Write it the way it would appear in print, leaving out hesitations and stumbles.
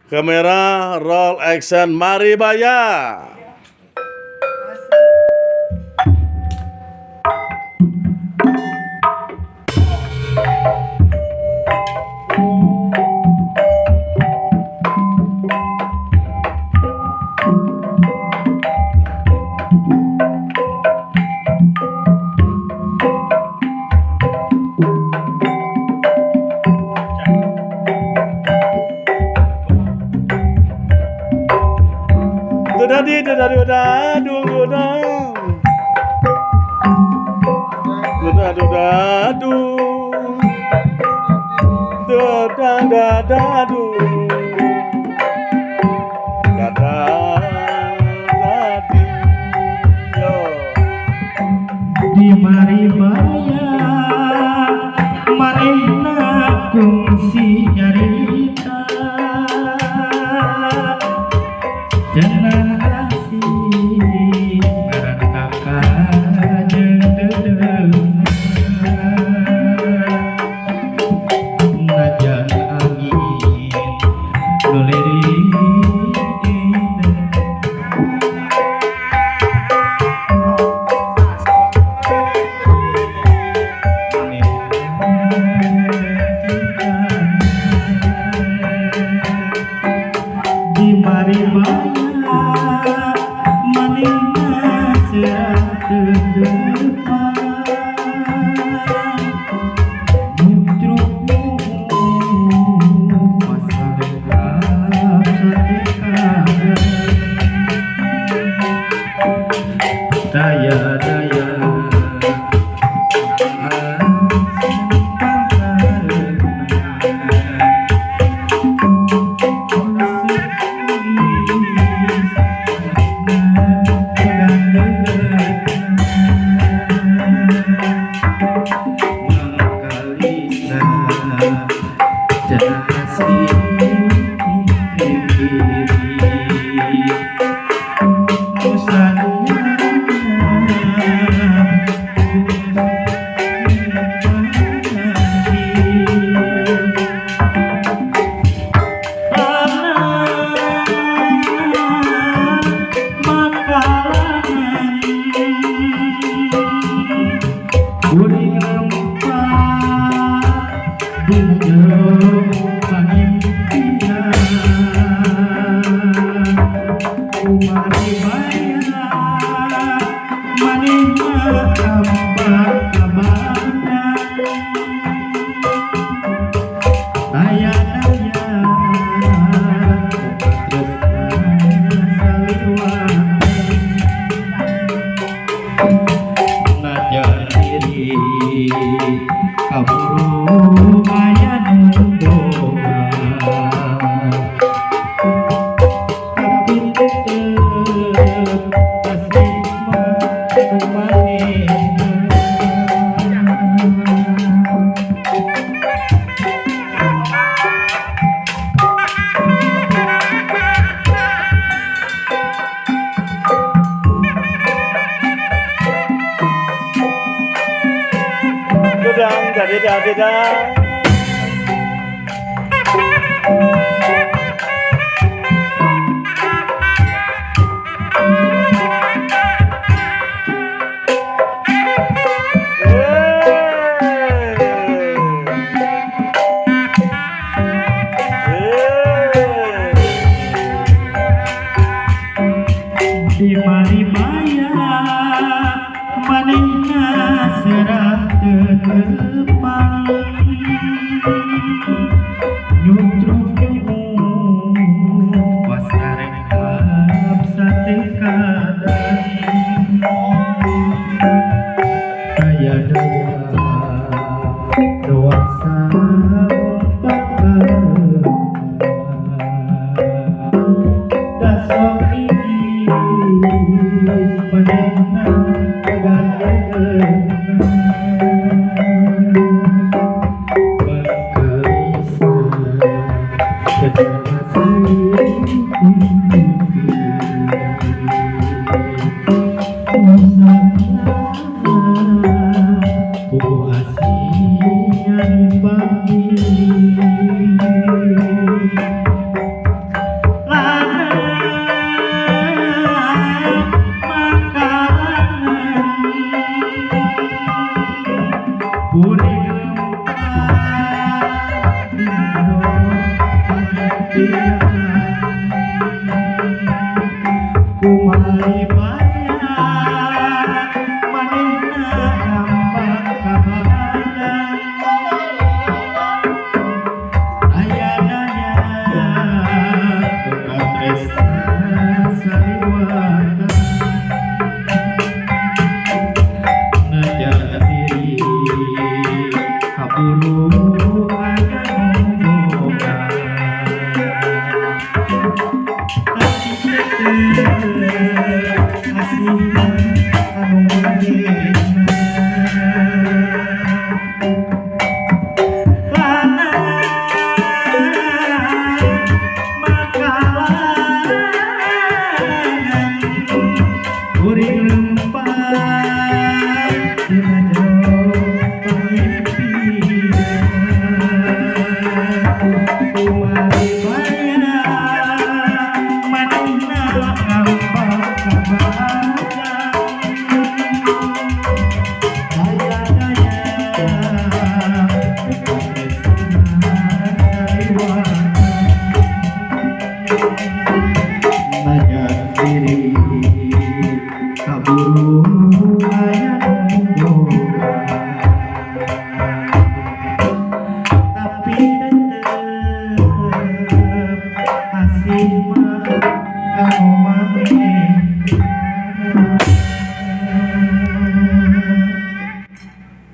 Kamera roll action, mari bayar. Dadadi dadadi dadung dadung dadadu dadung dadang dadadu dadang dadi yo di mari baya manehna kungsi nyarita jenah asih ngaran kakak jeung dedeng najan angin nu lirik di mari baya manehna serah terdepan muncruk masyarakat satekan daya-daya Kuring lempar di jero pangimpian kumari baya manehna kampak kabanan daya-daya tresna saliwaan najan diri kaburu aya nu doa tapi tetep kasih manehna dadang dadadi dadang di mari baya manehna serah tetepang nyutruk pas arek satekan daya-daya doasa dasok ini manehna kagandeng kumari bayar manehna nampak kabahadan aya daya katresnan sariwatan najar diri kaburu agan boga kaburu ayam boga tapi